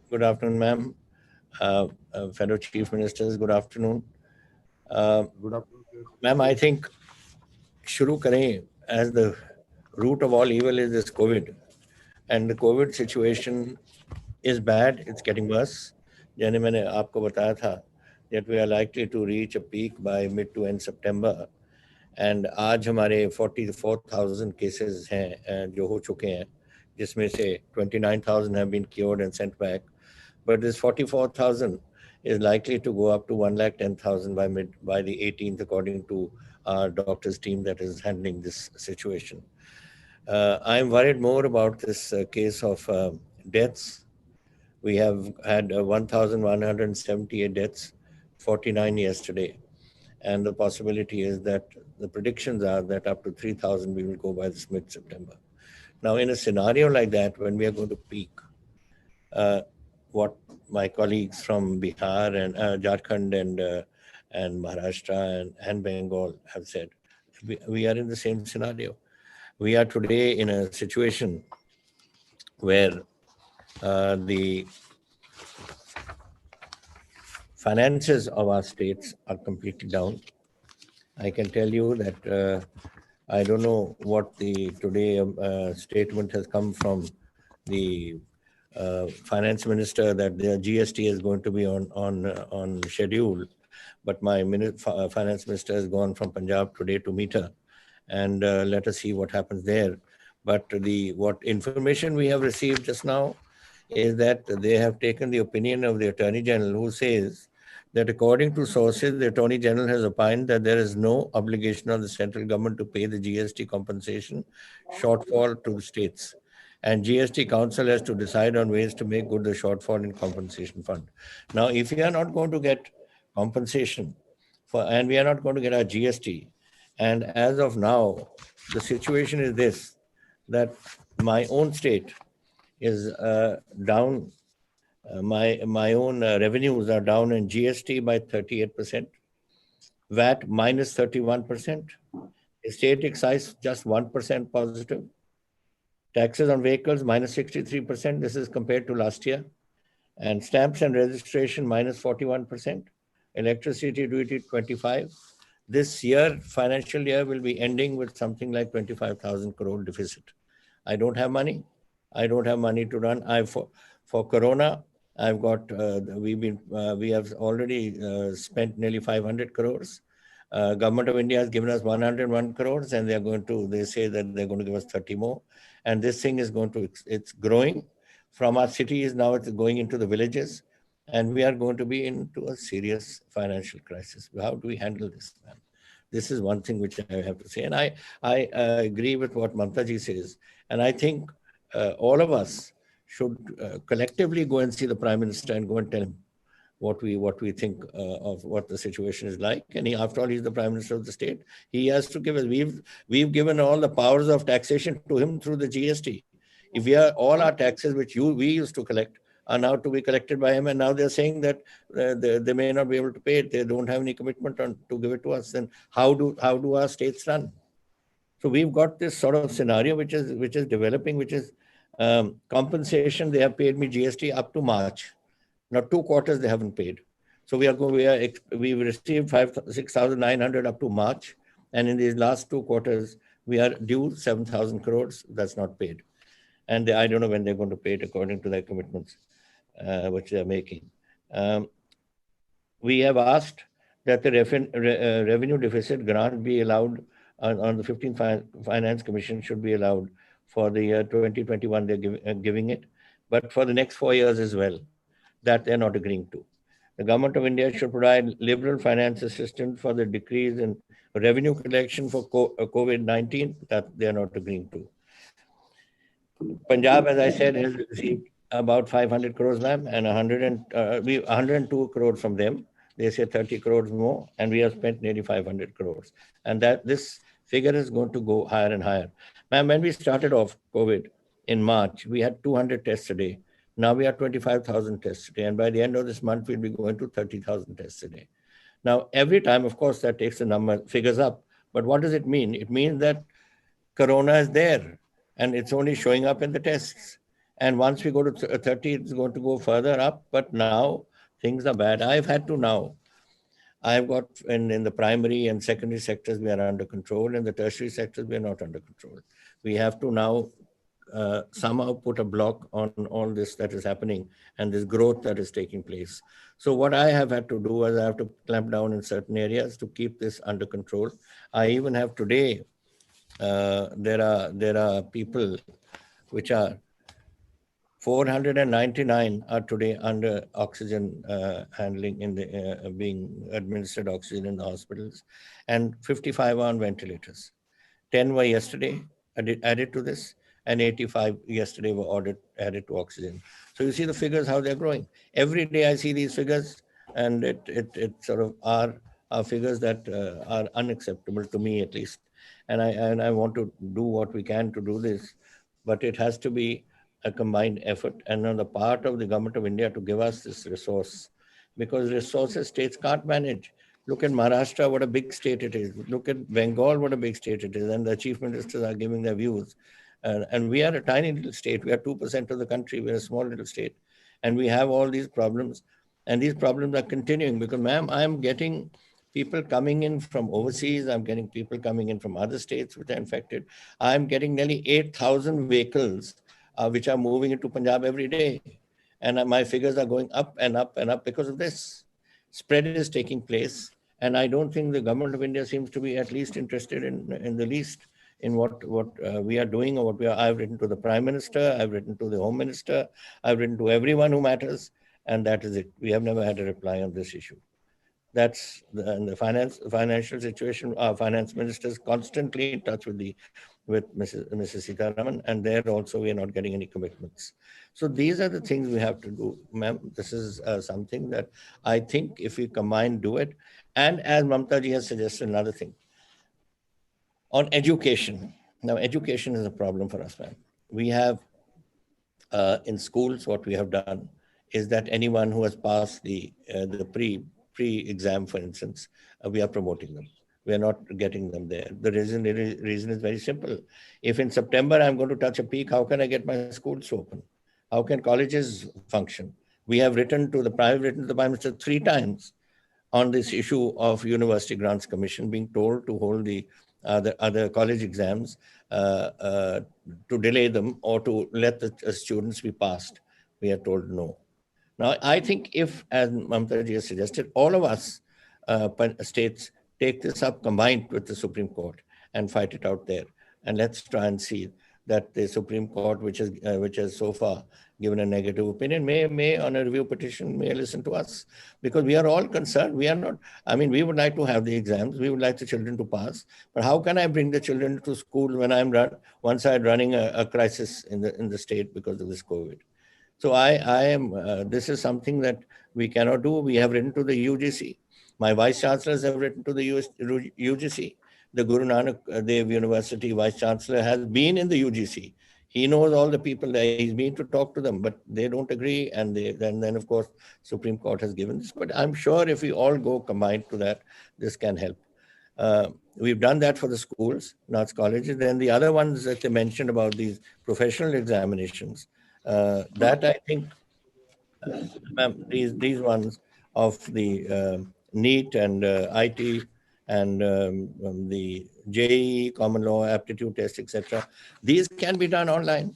Good afternoon, ma'am. Fellow Chief Ministers, good afternoon. Good afternoon, sir. Ma'am, I think शुरू करें as the root of all evil is this COVID. And the COVID situation is bad, it's getting worse. जैसे मैंने आपको बताया था that we are likely to reach a peak by mid to end September. And आज हमारे 44,000 cases हैं जो हो चुके हैं, जिसमें से 29,000 have been cured and sent back. But this 44,000 is likely to go up to 110,000 by the 18th, according to our doctors team that is handling this situation. I'm worried more about this case of deaths. We have had 1,178 deaths, 49 yesterday. And the possibility is that the predictions are that up to 3,000 we will go by this mid-September. Now, in a scenario like that, when we are going to peak, what my colleagues from Bihar and Jharkhand and Maharashtra and Bengal have said, we are in the same scenario. We are today in a situation where the finances of our states are completely down. I can tell you that I don't know what the today statement has come from the finance minister that the GST is going to be on schedule, but my finance minister has gone from Punjab today to meet her, and let us see what happens there. But what information we have received just now is that they have taken the opinion of the Attorney General, who says that according to sources, the Attorney General has opined that there is no obligation on the central government to pay the GST compensation shortfall to the states. And GST Council has to decide on ways to make good the shortfall in compensation fund. Now, if we are not going to get compensation and we are not going to get our GST, and as of now, the situation is this, that my own state is down. My own revenues are down in GST by 38%, VAT minus 31%, state excise just 1% positive, taxes on vehicles minus 63%, this is compared to last year, and stamps and registration minus 41%, electricity duty 25%. This year, financial year, will be ending with something like 25,000 crore deficit. I don't have money. I don't have money to run. For Corona, I've got, we have already spent nearly 500 crores. Government of India has given us 101 crores, and they say that they're going to give us 30 more. And this thing is it's growing from our cities, now it's going into the villages, and we are going to be into a serious financial crisis. How do we handle this, man? This is one thing which I have to say. And I agree with what Mamtaji says. And I think all of us should collectively go and see the Prime Minister and go and tell him what we think of what the situation is like. And after all, he's the Prime Minister of the state. He has to give us. We've given all the powers of taxation to him through the GST. If all our taxes which we used to collect are now to be collected by him, and now they're saying that they may not be able to pay it. They don't have any commitment to give it to us. Then how do our states run? So we've got this sort of scenario which is developing, which is compensation. They have paid me GST up to March. Now 2 quarters they haven't paid. So we've received 6,900 up to March, and in these last 2 quarters we are due 7,000 crores. That's not paid, and I don't know when they're going to pay it according to their commitments, which they're making. We have asked that the revenue deficit grant be allowed on the 15th Finance Commission should be allowed for the year 2021. They're giving it, but for the next 4 years as well. That they're not agreeing to. The Government of India should provide liberal finance assistance for the decrease in revenue collection for COVID-19. That they're not agreeing to. Punjab, as I said, has received about 500 crores, ma'am, and 102 crores from them. They say 30 crores more, and we have spent nearly 500 crores. And that this figure is going to go higher and higher. Ma'am, when we started off COVID in March, we had 200 tests a day. Now we are 25,000 tests a day, and by the end of this month, we'll be going to 30,000 tests a day. Now, every time, of course, that takes the figures up. But what does it mean? It means that Corona is there, and it's only showing up in the tests. And once we go to 30, it's going to go further up. But now things are bad. I've got in the primary and secondary sectors, we are under control. In the tertiary sectors, we are not under control. We have to now somehow put a block on all this that is happening and this growth that is taking place. So what I have had to do is I have to clamp down in certain areas to keep this under control. I even have today, there are people which are 499 are today under oxygen handling in the being administered oxygen in the hospitals, and 55 are on ventilators. 10 were yesterday added to this, and 85 yesterday were added to oxygen. So you see the figures, how they're growing. Every day I see these figures, and it sort of are figures that are unacceptable to me, at least. And I want to do what we can to do this, but it has to be a combined effort and on the part of the government of India to give us this resource, because resources states can't manage. Look at Maharashtra, what a big state it is. Look at Bengal, what a big state it is. And the chief ministers are giving their views. And we are a tiny little state. We are 2% of the country. We're a small little state. And we have all these problems. And these problems are continuing because, ma'am, I'm getting people coming in from overseas. I'm getting people coming in from other states which are infected. I'm getting nearly 8,000 vehicles which are moving into Punjab every day. And my figures are going up and up and up because of this. Spread is taking place. And I don't think the government of India seems to be at least interested in the least in what we are doing or what we are. I've written to the Prime Minister, I've written to the Home Minister, I've written to everyone who matters, and that is it. We have never had a reply on this issue. That's the financial situation. Our finance minister is constantly in touch with Mrs. Sitaraman, and there also we are not getting any commitments. So these are the things we have to do, ma'am. This is something that I think if we combine, do it. And as Mamta ji has suggested, another thing on education. Now, education is a problem for us, ma'am. We have in schools, what we have done is that anyone who has passed the pre-exam, for instance, we are promoting them. We are not getting them there. The reason is very simple. If in September I'm going to touch a peak, how can I get my schools to open? How can colleges function? We have written to the Prime Minister 3 times on this issue of University Grants Commission being told to hold the other college exams to delay them or to let the students be passed. We are told no. Now, I think if, as Mamta ji has suggested, all of us states take this up combined with the Supreme Court and fight it out there. And let's try and see that the Supreme Court, which has so far given a negative opinion, may on a review petition, may listen to us. Because we are all concerned. We are not, I mean, we would like to have the exams. We would like the children to pass. But how can I bring the children to school when I'm one side running a crisis in the state because of this COVID? So I am, this is something that we cannot do. We have written to the UGC. My vice chancellors have written to the UGC. The Guru Nanak Dev University vice chancellor has been in the UGC. He knows all the people there. He's been to talk to them, but they don't agree. And then of course, Supreme Court has given this. But I'm sure if we all go combined to that, this can help. We've done that for the schools, not colleges. Then the other ones that they mentioned about these professional examinations, that I think these ones of the NEET and IT and the JEE, common law, aptitude test, etc. These can be done online.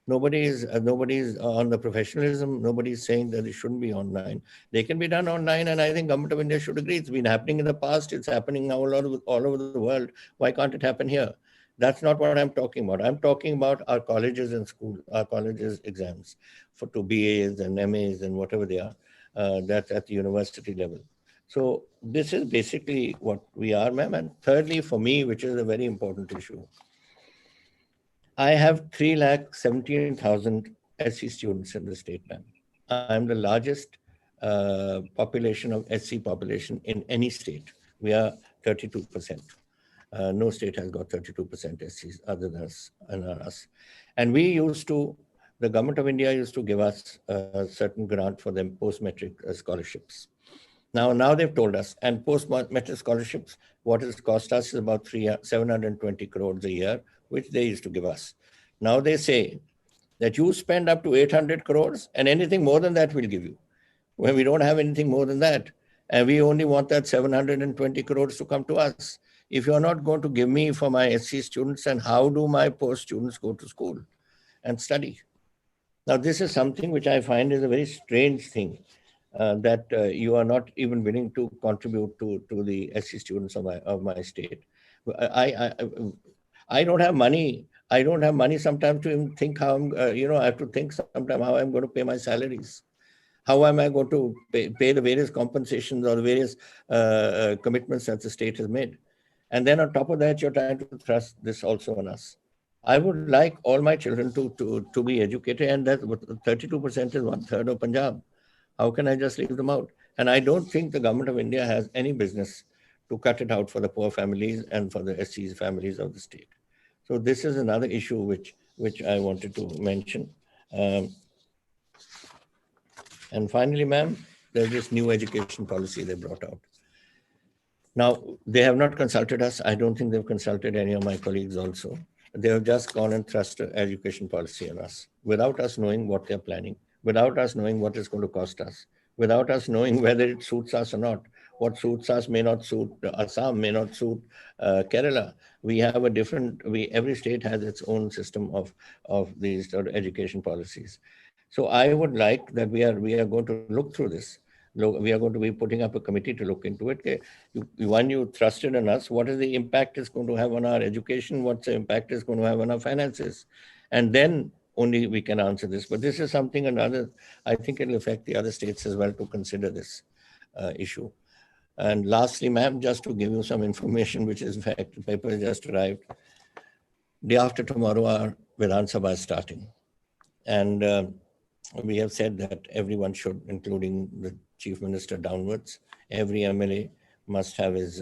Nobody's on the professionalism. Nobody's saying that it shouldn't be online. They can be done online, and I think Government of India should agree. It's been happening in the past. It's happening now all over the world. Why can't it happen here? That's not what I'm talking about. I'm talking about our colleges and school, our colleges exams for 2 BAs and MAs and whatever they are. That's at the university level. So this is basically what we are, ma'am. And thirdly, for me, which is a very important issue, I have 3,17,000 SC students in the state, ma'am. I'm the largest population of SC population in any state. We are 32%. No state has got 32% SCs other than us. And we used to, the Government of India used to give us a certain grant for them post-metric scholarships. Now they've told us, and post-metric scholarships, what it's cost us is about 720 crores a year, which they used to give us. Now they say that you spend up to 800 crores and anything more than that we'll give you. When we don't have anything more than that, and we only want that 720 crores to come to us. If you're not going to give me for my SC students, then how do my poor students go to school and study? Now, this is something which I find is a very strange thing, that you are not even willing to contribute to the SC students of my state. I don't have money. I don't have money sometimes to even think how I'm, I have to think sometimes how I'm going to pay my salaries. How am I going to pay the various compensations or the various commitments that the state has made? And then on top of that, you're trying to thrust this also on us. I would like all my children to be educated, and that 32% is 1/3 of Punjab. How can I just leave them out? And I don't think the government of India has any business to cut it out for the poor families and for the SCs families of the state. So this is another issue which I wanted to mention. And finally, ma'am, there's this new education policy they brought out. Now, they have not consulted us. I don't think they've consulted any of my colleagues also. They have just gone and thrust an education policy on us without us knowing what they're planning, without us knowing what it's going to cost us, without us knowing whether it suits us or not. What suits us may not suit Assam, may not suit Kerala. We have a different, every state has its own system of these sort of education policies. So I would like that we are going to look through this. We are going to be putting up a committee to look into it. When you trusted on us, what is the impact it's going to have on our education? What's the impact it's going to have on our finances? And then only we can answer this. But this is something another, I think it'll affect the other states as well to consider this issue. And lastly, ma'am, just to give you some information, which is in fact, the paper has just arrived. Day after tomorrow, our Vidhan Sabha is starting. And we have said that everyone should, including the Chief Minister downwards, every MLA must have his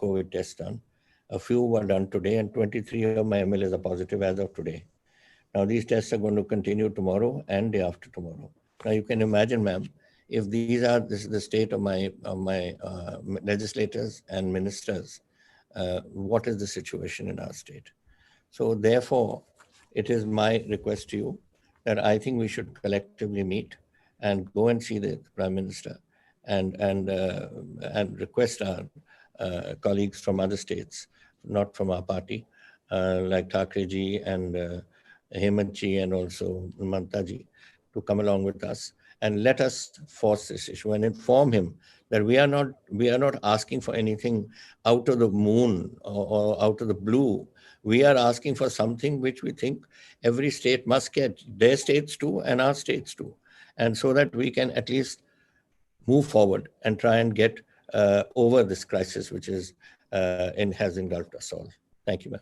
COVID test done. A few were done today, and 23 of my MLAs are positive as of today. Now, these tests are going to continue tomorrow and day after tomorrow. Now, you can imagine, ma'am, if this is the state of my legislators and ministers, what is the situation in our state? So therefore, it is my request to you that I think we should collectively meet and go and see the Prime Minister and request our colleagues from other states, not from our party, like Thackeray ji and Hemant ji and also Mamata ji, to come along with us and let us force this issue and inform him that we are not asking for anything out of the moon or out of the blue. We are asking for something which we think every state must get, their states too and our states too. And so that we can at least move forward and try and get over this crisis which has engulfed us all. Thank you, ma'am.